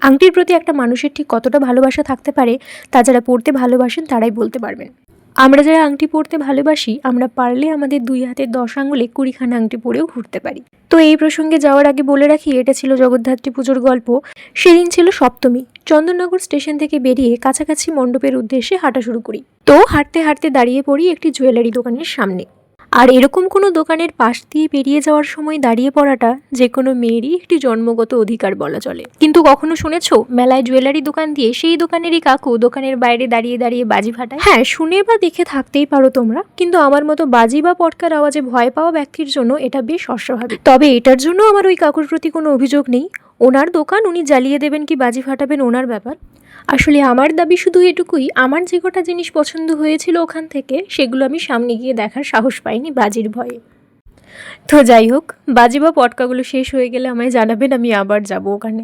আংটির প্রতি একটা মানুষের ঠিক কতটা ভালোবাসা থাকতে পারে তা যারা পরতে ভালোবাসেন তারাই বলতে পারবেন। আমরা যারা আংটি পরতে ভালোবাসি, আমরা পারলে আমাদের 2 হাতের 10 আঙুলে 20খানা আংটি পরেও ঘুরতে পারি। তো এই প্রসঙ্গে যাওয়ার আগে বলে রাখি, এটা ছিল জগদ্ধাত্রী পুজোর গল্প। সেদিন ছিল সপ্তমী। চন্দননগর স্টেশন থেকে বেরিয়ে কাছাকাছি মণ্ডপের উদ্দেশ্যে হাঁটা শুরু করি। তো হাঁটতে হাঁটতে দাঁড়িয়ে পড়ি একটি জুয়েলারি দোকানের সামনে। আর এরকম কোনো দোকানের পাশ দিয়ে পেরিয়ে যাওয়ার সময় দাঁড়িয়ে পড়াটা যে কোনো মেয়েরই একটি জন্মগত অধিকার বলা চলে। কিন্তু কখনো শুনেছ মেলায় জুয়েলারি দোকান দিয়ে সেই দোকানেরই কাকু দোকানের বাইরে দাঁড়িয়ে দাঁড়িয়ে বাজি ফাটায়? হ্যাঁ, শুনে বা দেখে থাকতেই পারো তোমরা, কিন্তু আমার মতো বাজি বা পটকার আওয়াজে ভয় পাওয়া ব্যক্তির জন্য এটা বেশ অস্বাভাবিক। তবে এটার জন্য আমার ওই কাকুর প্রতি কোনো অভিযোগ নেই। ওনার দোকান, উনি জ্বালিয়ে দেবেন কি বাজি ফাটাবেন ওনার ব্যাপার। আসলে আমার দাবি শুধু এটুকুই, আমার যে কটা জিনিস পছন্দ হয়েছিল ওখান থেকে সেগুলো আমি সামনে গিয়ে দেখার সাহস পাইনি বাজির ভয়ে। তো যাই হোক, বাজি বা পটকাগুলো শেষ হয়ে গেলে আমায় জানাবেন, আমি আবার যাব ওখানে।